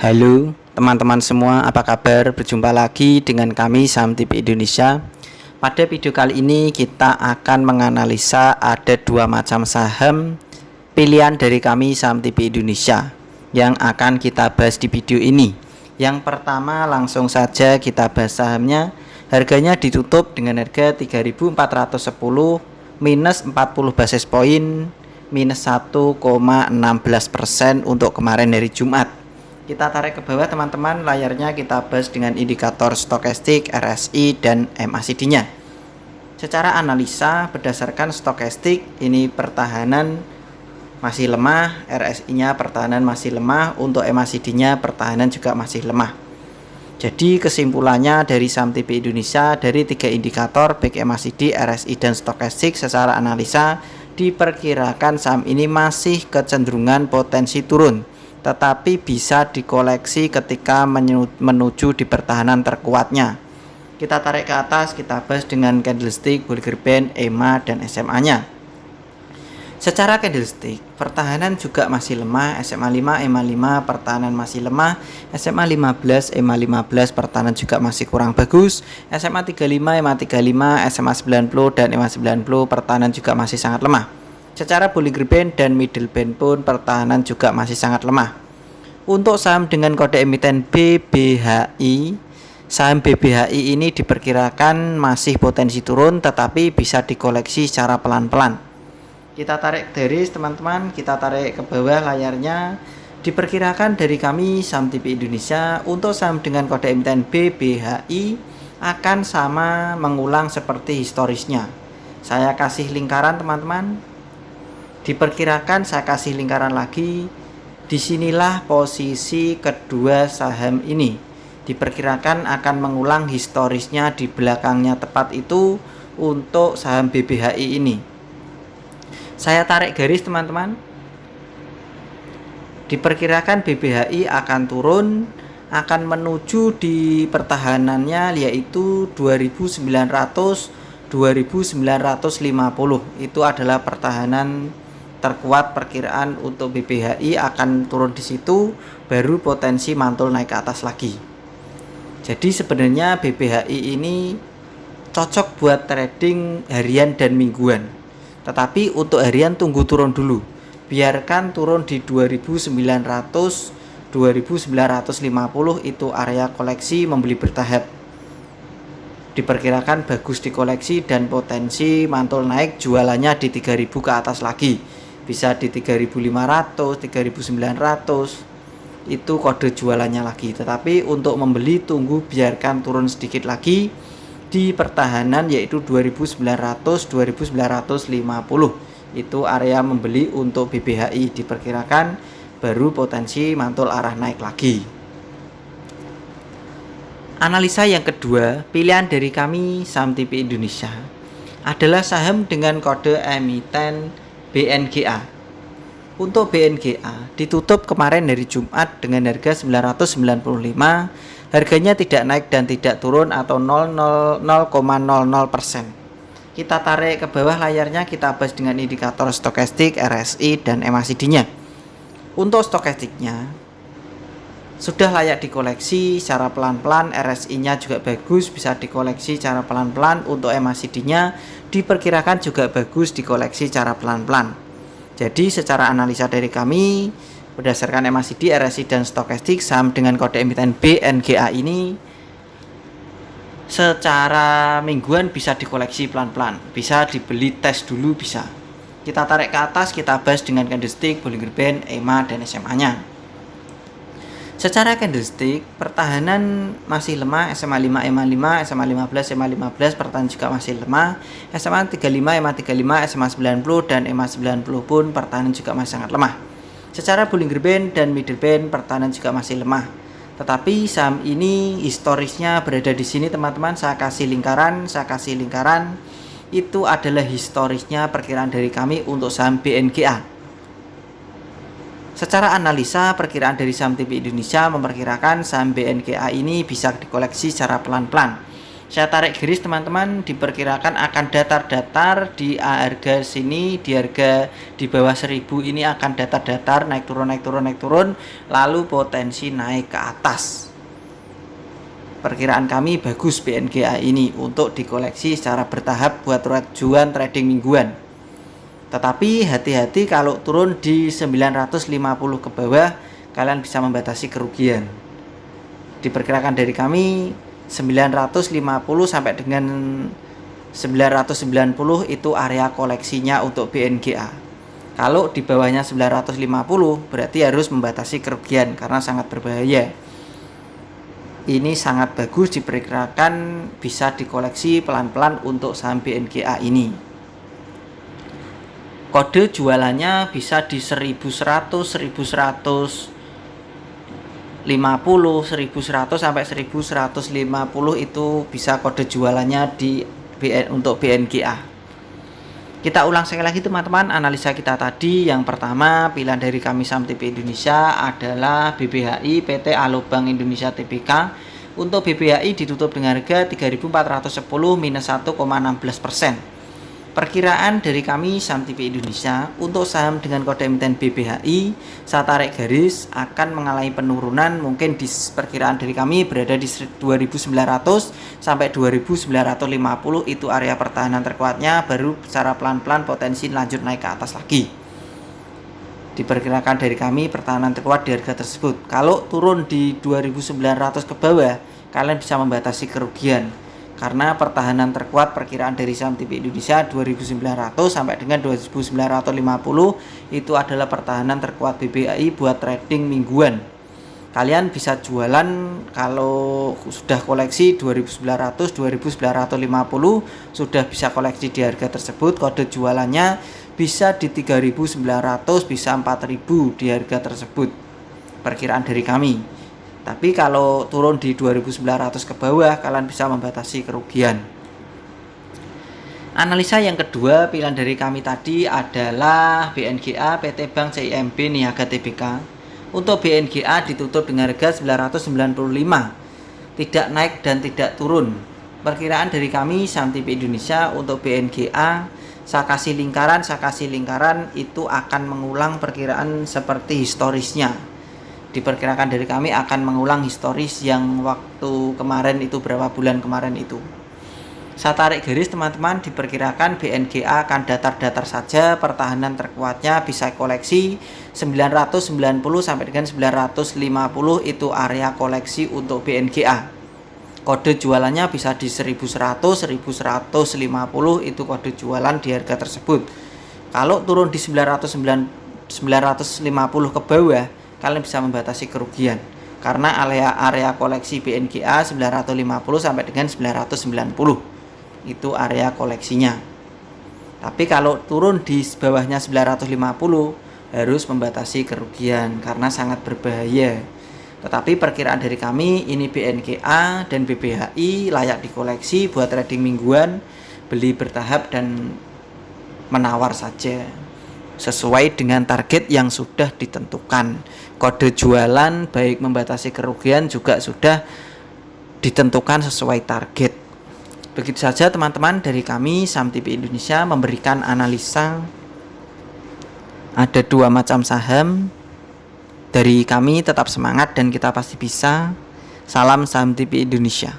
Halo teman-teman semua, apa kabar? Berjumpa lagi dengan kami Saham TV Indonesia. Pada video kali ini kita akan menganalisa ada dua macam saham pilihan dari kami Saham TV Indonesia yang akan kita bahas di video ini. Yang pertama langsung saja kita bahas sahamnya. Harganya ditutup dengan harga 3.410 minus 40 basis poin minus 1,16% untuk kemarin hari Jumat. Kita tarik ke bawah teman-teman, layarnya kita bahas dengan indikator stokastik, RSI, dan MACD-nya. Secara analisa berdasarkan stokastik ini pertahanan masih lemah, RSI-nya pertahanan masih lemah, untuk MACD-nya pertahanan juga masih lemah. Jadi kesimpulannya dari Saham TV Indonesia, dari tiga indikator baik MACD, RSI, dan stokastik secara analisa diperkirakan saham ini masih kecenderungan potensi turun, tetapi bisa dikoleksi ketika menuju di pertahanan terkuatnya. Kita tarik ke atas, kita bahas dengan candlestick, Bollinger Band, EMA, dan SMA-nya. Secara candlestick, pertahanan juga masih lemah, SMA 5, EMA 5 pertahanan masih lemah, SMA 15, EMA 15 pertahanan juga masih kurang bagus, SMA 35, EMA 35, SMA 90, dan EMA 90 pertahanan juga masih sangat lemah. Secara Bollinger Band dan Middle Band pun pertahanan juga masih sangat lemah. Untuk saham dengan kode emiten BBHI, saham BBHI ini diperkirakan masih potensi turun tetapi bisa dikoleksi secara pelan-pelan. Kita tarik garis teman-teman, kita tarik ke bawah layarnya. Diperkirakan dari kami Saham TV Indonesia untuk saham dengan kode emiten BBHI akan sama mengulang seperti historisnya. Saya kasih lingkaran teman-teman. Diperkirakan saya kasih lingkaran lagi. Disinilah posisi kedua saham ini. Diperkirakan akan mengulang historisnya di belakangnya tepat itu untuk saham BBHI ini. Saya tarik garis teman-teman. Diperkirakan BBHI akan turun, akan menuju di pertahanannya yaitu 2900 2950. Itu adalah pertahanan terkuat perkiraan untuk BBHI akan turun di situ, baru potensi mantul naik ke atas lagi. Jadi sebenarnya BBHI ini cocok buat trading harian dan mingguan. Tetapi untuk harian tunggu turun dulu. Biarkan turun di 2900 2950 itu area koleksi membeli bertahap. Diperkirakan bagus dikoleksi dan potensi mantul naik jualannya di 3000 ke atas lagi. Bisa di 3500, 3900. Itu kode jualannya lagi. Tetapi untuk membeli tunggu biarkan turun sedikit lagi di pertahanan yaitu 2900 2950. Itu area membeli untuk BBHI, diperkirakan baru potensi mantul arah naik lagi. Analisa yang kedua pilihan dari kami Saham TV Indonesia adalah saham dengan kode emiten BNGA. Untuk BNGA ditutup kemarin dari Jumat dengan harga 995. Harganya tidak naik dan tidak turun atau 0,00%. Kita tarik ke bawah layarnya, kita bahas dengan indikator stokastik, RSI, dan MACD-nya. Untuk stokastiknya sudah layak dikoleksi secara pelan-pelan, RSI-nya juga bagus, bisa dikoleksi secara pelan-pelan. Untuk MACD-nya diperkirakan juga bagus dikoleksi secara pelan-pelan. Jadi secara analisa dari kami berdasarkan MACD, RSI, dan stokastik, saham dengan kode emiten BNGA ini secara mingguan bisa dikoleksi pelan-pelan, bisa dibeli tes dulu bisa. Kita tarik ke atas, kita bahas dengan candlestick, Bollinger Band, EMA, dan SMA-nya. Secara candlestick, pertahanan masih lemah, SMA 5, EMA 5, SMA 15, EMA 15 pertahanan juga masih lemah, SMA 35, EMA 35, SMA 90, dan EMA 90 pun pertahanan juga masih sangat lemah. Secara Bollinger Band dan Middle Band pertahanan juga masih lemah. Tetapi saham ini historisnya berada di sini teman-teman. Saya kasih lingkaran. Itu adalah historisnya perkiraan dari kami untuk saham BNGA. Secara analisa perkiraan dari Saham TV Indonesia memperkirakan saham BNGA ini bisa dikoleksi secara pelan-pelan. Saya tarik garis teman-teman, diperkirakan akan datar-datar di harga sini, di harga di bawah 1000 ini akan datar-datar, naik turun, lalu potensi naik ke atas. Perkiraan kami bagus BNGA ini untuk dikoleksi secara bertahap buat tujuan trading mingguan. Tetapi hati-hati kalau turun di 950 ke bawah, kalian bisa membatasi kerugian. Diperkirakan dari kami 950 sampai dengan 990 itu area koleksinya untuk BNGA. Kalau di bawahnya 950 berarti harus membatasi kerugian karena sangat berbahaya. Ini sangat bagus, diperkirakan bisa dikoleksi pelan-pelan untuk saham BNGA ini. Kode jualannya bisa di 1100, 1150, 1100 sampai 1150 itu bisa kode jualannya untuk BNGA. Kita ulang sekali lagi teman-teman analisa kita tadi. Yang pertama, pilihan dari kami saham TP Indonesia adalah BBHI PT Alobank Indonesia Tbk. Untuk BBHI ditutup dengan harga 3.410 minus 1,16%. Perkiraan dari kami saham TP Indonesia untuk saham dengan kode emiten BBHI, saya tarik garis akan mengalami penurunan, mungkin di perkiraan dari kami berada di 2.900 sampai 2.950 itu area pertahanan terkuatnya, baru secara pelan-pelan potensi lanjut naik ke atas lagi. Diperkirakan dari kami pertahanan terkuat di harga tersebut. Kalau turun di 2.900 ke bawah, kalian bisa membatasi kerugian. Karena pertahanan terkuat perkiraan dari saham TP Indonesia 2.900 sampai dengan 2.950 itu adalah pertahanan terkuat BBHI buat trading mingguan. Kalian bisa jualan kalau sudah koleksi 2.900, 2.950 sudah bisa koleksi di harga tersebut. Kode jualannya bisa di 3.900, bisa 4.000 di harga tersebut. Perkiraan dari kami. Tapi kalau turun di 2.900 ke bawah, kalian bisa membatasi kerugian. Analisa yang kedua, pilihan dari kami tadi adalah BNGA PT Bank CIMB Niaga Tbk. Untuk BNGA ditutup dengan harga 995, tidak naik dan tidak turun. Perkiraan dari kami saham TP Indonesia untuk BNGA, saya kasih lingkaran itu akan mengulang perkiraan seperti historisnya. Diperkirakan dari kami akan mengulang historis yang waktu kemarin itu, berapa bulan kemarin itu. Saya tarik garis teman-teman, diperkirakan BNGA akan datar-datar saja, pertahanan terkuatnya bisa koleksi 990 sampai dengan 950 itu area koleksi untuk BNGA. Kode jualannya bisa di 1100, 1150 itu kode jualan di harga tersebut. Kalau turun di 950 ke bawah, kalian bisa membatasi kerugian karena area koleksi BNGA 950 sampai dengan 990 itu area koleksinya. Tapi kalau turun di bawahnya 950 harus membatasi kerugian karena sangat berbahaya. Tetapi perkiraan dari kami ini BNGA dan BBHI layak dikoleksi buat trading mingguan, beli bertahap dan menawar saja sesuai dengan target yang sudah ditentukan. Kode jualan baik membatasi kerugian juga sudah ditentukan sesuai target. Begitu saja teman-teman dari kami saham TP Indonesia memberikan analisa ada 2 macam saham. Dari kami tetap semangat dan kita pasti bisa. Salam saham TP Indonesia.